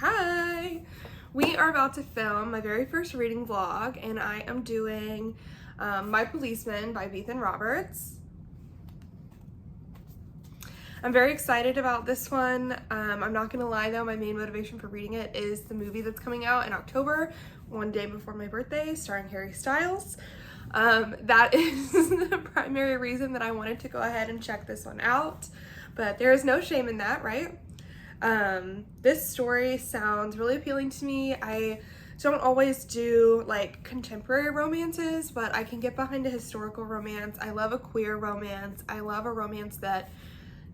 Hi! We are about to film my very first reading vlog, and I am doing My Policeman by Ethan Roberts. I'm very excited about this one. I'm not gonna lie though, my main motivation for reading it is the movie that's coming out in October, one day before my birthday, starring Harry Styles. That is the primary reason that I wanted to go ahead and check this one out, but there is no shame in that, right? This story sounds really appealing to me. I don't always do like contemporary romances, but I can get behind a historical romance. I love a queer romance. I love a romance that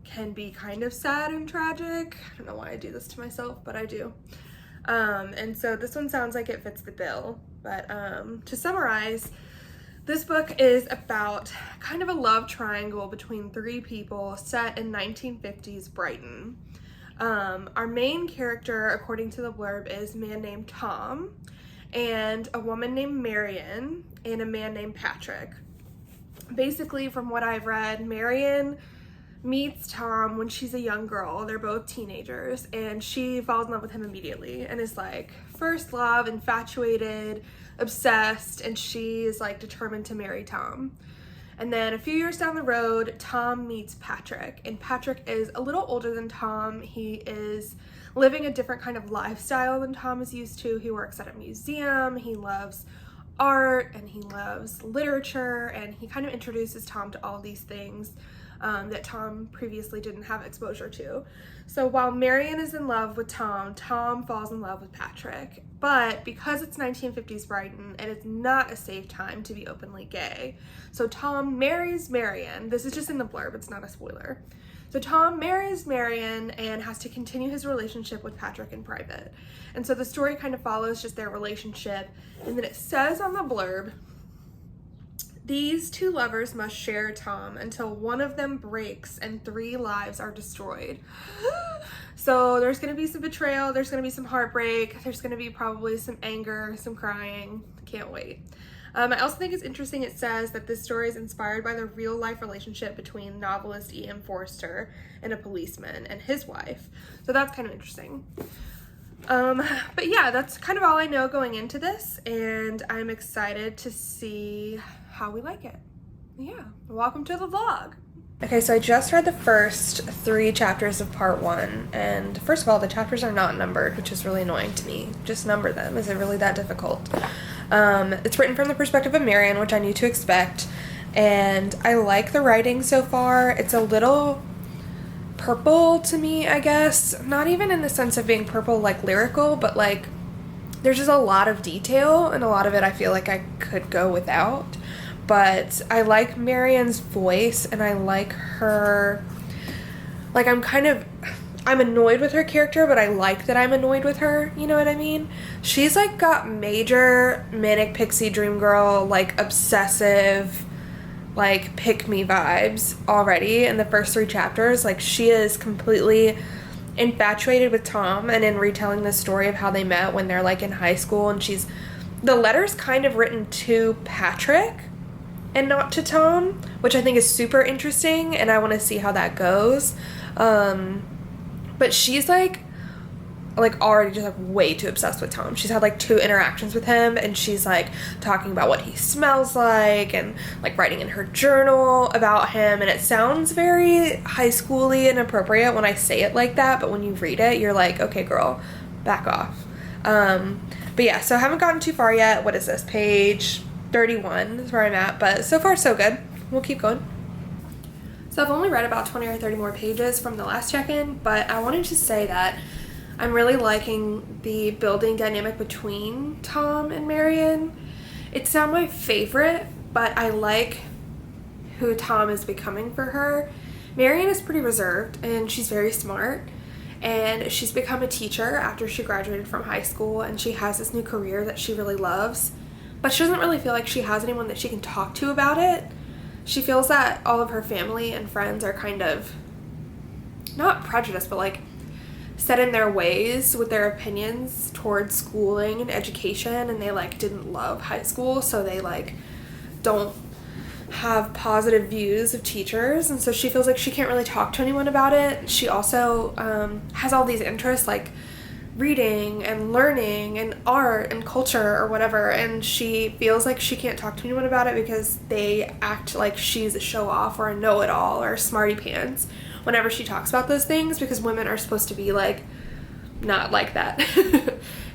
can be kind of sad and tragic. I don't know why I do this to myself, but I do. And so this one sounds like it fits the bill. But to summarize, this book is about kind of a love triangle between three people set in 1950s Brighton. Our main character, according to the blurb, is a man named Tom and a woman named Marion and a man named Patrick. Basically, from what I've read, Marion meets Tom when she's a young girl. They're both teenagers, and she falls in love with him immediately and is like first love, infatuated, obsessed, and she's like determined to marry Tom. And then a few years down the road, Tom meets Patrick, and Patrick is a little older than Tom. He is living a different kind of lifestyle than Tom is used to. He works at a museum, he loves art, and he loves literature, and he kind of introduces Tom to all these things that Tom previously didn't have exposure to. So while Marion is in love with Tom, Tom falls in love with Patrick. But because it's 1950s Brighton, and it's not a safe time to be openly gay, so Tom marries Marion. This is just in the blurb, it's not a spoiler. So Tom marries Marion and has to continue his relationship with Patrick in private. And so the story kind of follows just their relationship, and then it says on the blurb, these two lovers must share Tom until one of them breaks and 3 lives are destroyed. So there's going to be some betrayal, there's going to be some heartbreak, there's going to be probably some anger, some crying. Can't wait. I also think it's interesting it says that this story is inspired by the real life relationship between novelist E.M. Forster and a policeman and his wife. So that's kind of interesting. But yeah, that's kind of all I know going into this, and I'm excited to see how we like it. Yeah, welcome to the vlog. Okay, so I just read the first 3 chapters of part 1, and first of all, the chapters are not numbered, which is really annoying to me. Just number them. Is it really that difficult? It's written from the perspective of Marion, which I knew to expect, and I like the writing so far. It's a little purple to me, I guess. Not even in the sense of being purple like lyrical, but like there's just a lot of detail, and a lot of it I feel like I could go without. But I like Marion's voice, and I like her, like I'm annoyed with her character, but I like that I'm annoyed with her, you know what I mean? She's like got major manic pixie dream girl, like obsessive, like pick me vibes already in the first 3 chapters. Like she is completely infatuated with Tom, and in retelling the story of how they met when they're like in high school, and the letter's kind of written to Patrick and not to Tom, which I think is super interesting, and I want to see how that goes. But she's like already just like way too obsessed with Tom. She's had like 2 interactions with him, and she's like talking about what he smells like and like writing in her journal about him, and it sounds very high schooly and appropriate when I say it like that, but when you read it you're like, okay girl, back off. But yeah, so I haven't gotten too far yet. What is this, page 31 is where I'm at, but so far so good. We'll keep going. So I've only read about 20 or 30 more pages from the last check-in, but I wanted to say that I'm really liking the building dynamic between Tom and Marion. It's not my favorite, but I like who Tom is becoming for her. Marion is pretty reserved, and she's very smart, and she's become a teacher after she graduated from high school, and she has this new career that she really loves, but she doesn't really feel like she has anyone that she can talk to about it. She feels that all of her family and friends are kind of, not prejudiced, but like set in their ways with their opinions towards schooling and education, and they like didn't love high school, so they like don't have positive views of teachers, and so she feels like she can't really talk to anyone about it. She also has all these interests like reading and learning and art and culture or whatever, and she feels like she can't talk to anyone about it because they act like she's a show-off or a know-it-all or a smarty pants whenever she talks about those things, because women are supposed to be like not like that.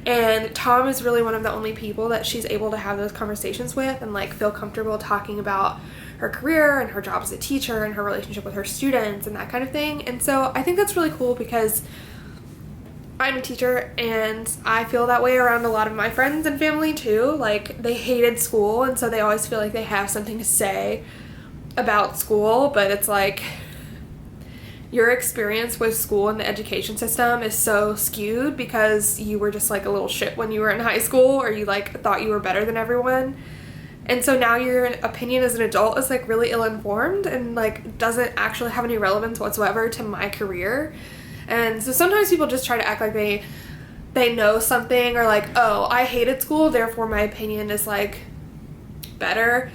And Tom is really one of the only people that she's able to have those conversations with and like feel comfortable talking about her career and her job as a teacher and her relationship with her students and that kind of thing. And so I think that's really cool because I'm a teacher and I feel that way around a lot of my friends and family too. Like, they hated school, and so they always feel like they have something to say about school, but it's like your experience with school and the education system is so skewed because you were just like a little shit when you were in high school, or you like thought you were better than everyone. And so now your opinion as an adult is like really ill-informed and like doesn't actually have any relevance whatsoever to my career. And so sometimes people just try to act like they know something, or like, oh, I hated school, therefore my opinion is like better.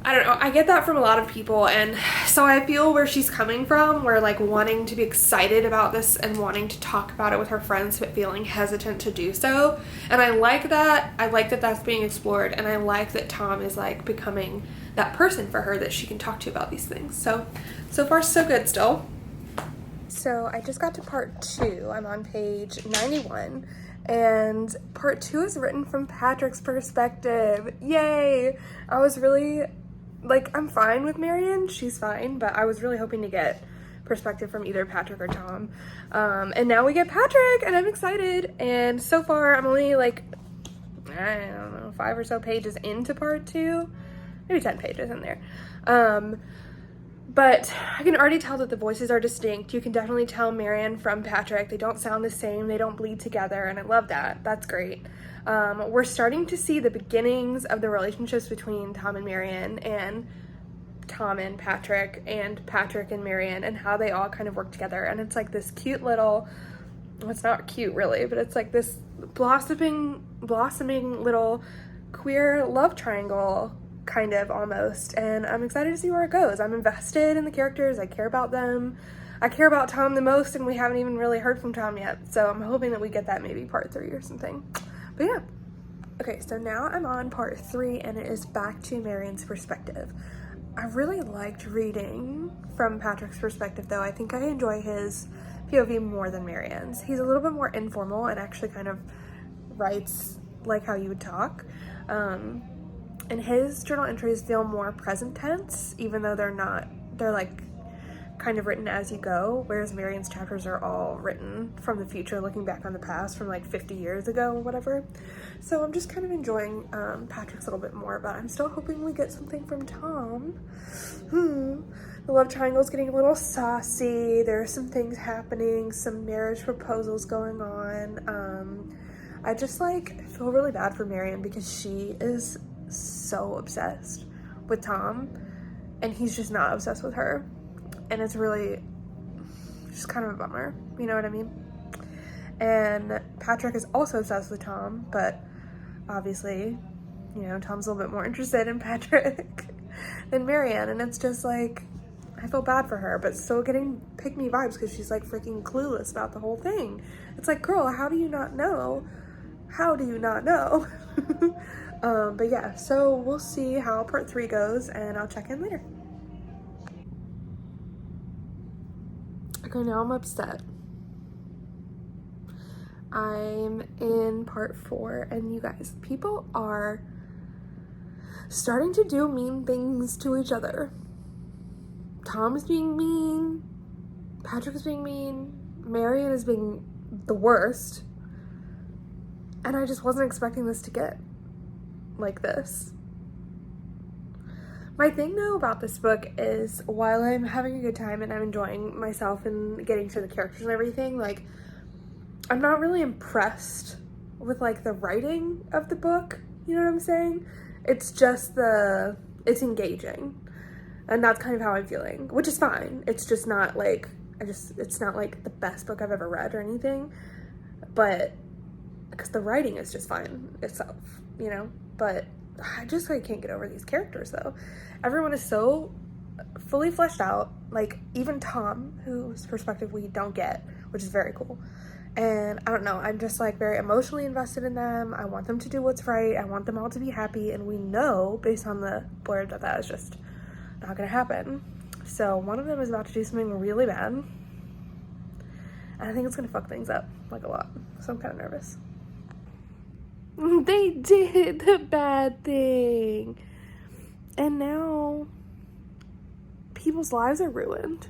I don't know. I get that from a lot of people, and so I feel where she's coming from, where like wanting to be excited about this and wanting to talk about it with her friends but feeling hesitant to do so. And I like that. I like that that's being explored, and I like that Tom is like becoming that person for her that she can talk to about these things. So far so good still. So I just got to part 2. I'm on page 91. And part 2 is written from Patrick's perspective. Yay! I was really, like, I'm fine with Marion. She's fine, but I was really hoping to get perspective from either Patrick or Tom. And now we get Patrick, and I'm excited. And so far, I'm only, like, I don't know, 5 or so pages into part 2. Maybe 10 pages in there. But I can already tell that the voices are distinct. You can definitely tell Marion from Patrick. They don't sound the same. They don't bleed together, and I love that. That's great. We're starting to see the beginnings of the relationships between Tom and Marion, and Tom and Patrick and Marion, and how they all kind of work together. And it's like this cute little, well, it's not cute really, but it's like this blossoming little queer love triangle, kind of, almost. And I'm excited to see where it goes. I'm invested in the characters. I care about them. I care about Tom the most, and we haven't even really heard from Tom yet, so I'm hoping that we get that maybe part 3 or something. But yeah. Okay, so now I'm on part 3, and it is back to Marion's perspective. I really liked reading from Patrick's perspective, though. I think I enjoy his POV more than Marion's. He's a little bit more informal and actually kind of writes like how you would talk. And his journal entries feel more present tense, even though they're like kind of written as you go, whereas Marion's chapters are all written from the future, looking back on the past from like 50 years ago or whatever. So I'm just kind of enjoying Patrick's a little bit more, but I'm still hoping we get something from Tom. The love triangle's getting a little saucy. There are some things happening, some marriage proposals going on. I just like feel really bad for Marion because she is so obsessed with Tom, and he's just not obsessed with her, and it's really just kind of a bummer, you know what I mean? And Patrick is also obsessed with Tom, but obviously, you know, Tom's a little bit more interested in Patrick than Marion, and it's just like, I feel bad for her, but still getting pick-me vibes because she's like freaking clueless about the whole thing. It's like, girl, how do you not know? But yeah, so we'll see how part 3 goes, and I'll check in later. Okay, now I'm upset. I'm in part 4, and you guys, people are starting to do mean things to each other. Tom is being mean, Patrick is being mean, Marion is being the worst, and I just wasn't expecting this to get like this. My thing though about this book is, while I'm having a good time and I'm enjoying myself and getting to the characters and everything, like, I'm not really impressed with like the writing of the book, you know what I'm saying? It's just it's engaging, and that's kind of how I'm feeling, which is fine. It's just not like, it's not like the best book I've ever read or anything, but because the writing is just fine itself, you know? But I just like can't get over these characters though. Everyone is so fully fleshed out, like even Tom, whose perspective we don't get, which is very cool. And I don't know, I'm just like very emotionally invested in them. I want them to do what's right. I want them all to be happy. And we know based on the blurb that that is just not gonna happen. So one of them is about to do something really bad. And I think it's gonna fuck things up like a lot. So I'm kind of nervous. They did the bad thing. And now people's lives are ruined.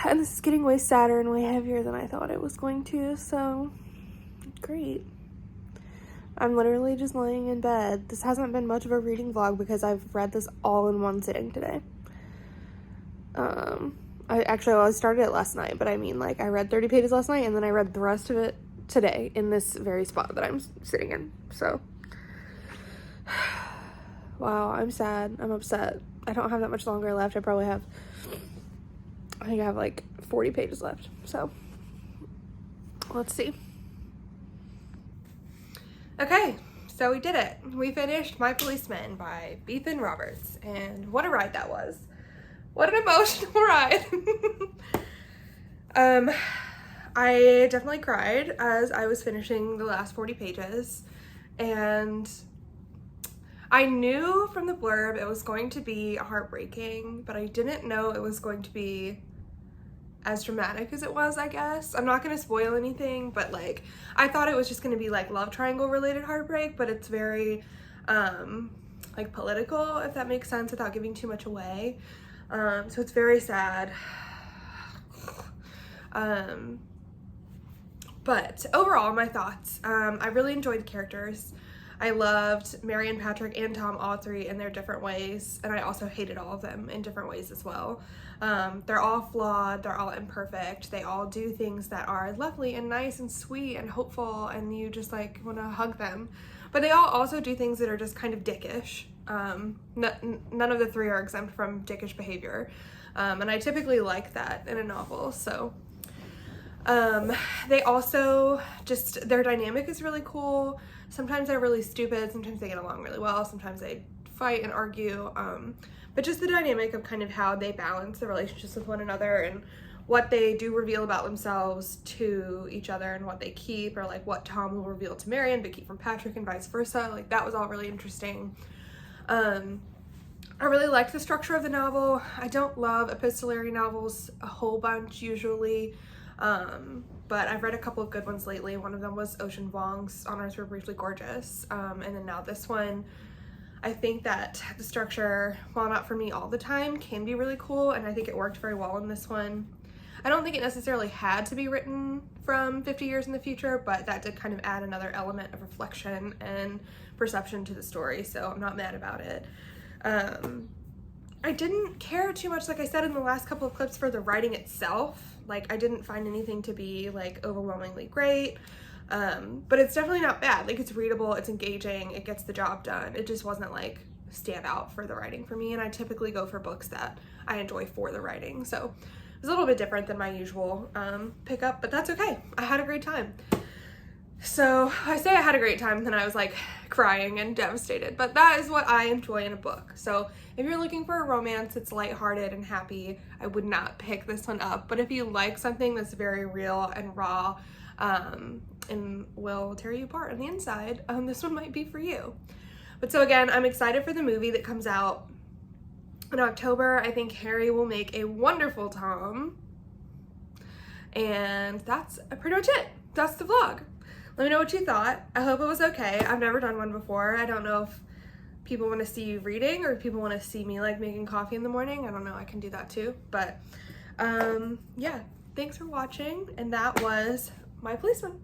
And this is getting way sadder and way heavier than I thought it was going to, so great. I'm literally just laying in bed. This hasn't been much of a reading vlog because I've read this all in one sitting today. I started it last night, but I mean, like, I read 30 pages last night and then I read the rest of it today in this very spot that I'm sitting in, so. Wow, I'm sad. I'm upset. I don't have that much longer left. I think I have like 40 pages left, so let's see. Okay, so we did it. We finished My Policeman by Ethan Roberts, and what a ride that was. What an emotional ride. I definitely cried as I was finishing the last 40 pages, and I knew from the blurb it was going to be heartbreaking, but I didn't know it was going to be as dramatic as it was, I guess. I'm not gonna spoil anything, but like, I thought it was just gonna be like love triangle related heartbreak, but it's very like political, if that makes sense, without giving too much away. So it's very sad. But overall, my thoughts, I really enjoyed the characters. I loved Marion, Patrick, and Tom, all three in their different ways, and I also hated all of them in different ways as well. They're all flawed, they're all imperfect, they all do things that are lovely and nice and sweet and hopeful, and you just like want to hug them. But they all also do things that are just kind of dickish. None of the three are exempt from dickish behavior, and I typically like that in a novel, so. They also just, their dynamic is really cool. Sometimes they're really stupid, sometimes they get along really well, sometimes they fight and argue, but just the dynamic of kind of how they balance the relationships with one another and what they do reveal about themselves to each other and what they keep, or like what Tom will reveal to Marion but keep from Patrick and vice versa. Like, that was all really interesting. I really liked the structure of the novel. I don't love epistolary novels a whole bunch usually, but I've read a couple of good ones lately. One of them was Ocean Vuong's On Earth We're Briefly Gorgeous, and then now this one. I think that the structure, while not for me all the time, can be really cool, and I think it worked very well in this one. I don't think it necessarily had to be written from 50 years in the future, but that did kind of add another element of reflection and perception to the story, so I'm not mad about it. I didn't care too much, like I said in the last couple of clips, for the writing itself. Like, I didn't find anything to be like overwhelmingly great, but it's definitely not bad. Like, it's readable, it's engaging, it gets the job done. It just wasn't like stand out for the writing for me, and I typically go for books that I enjoy for the writing, so it was a little bit different than my usual pickup, but that's okay. I had a great time. So I say I had a great time, then I was like crying and devastated, but that is what I enjoy in a book. So if you're looking for a romance that's lighthearted and happy, I would not pick this one up. But if you like something that's very real and raw and will tear you apart on the inside, this one might be for you. But so again, I'm excited for the movie that comes out in October. I think Harry will make a wonderful Tom. And that's pretty much it. That's the vlog. Let me know what you thought. I hope it was okay. I've never done one before. I don't know if people want to see you reading or if people want to see me like making coffee in the morning. I don't know. I can do that too. But yeah, thanks for watching. And that was My Policeman.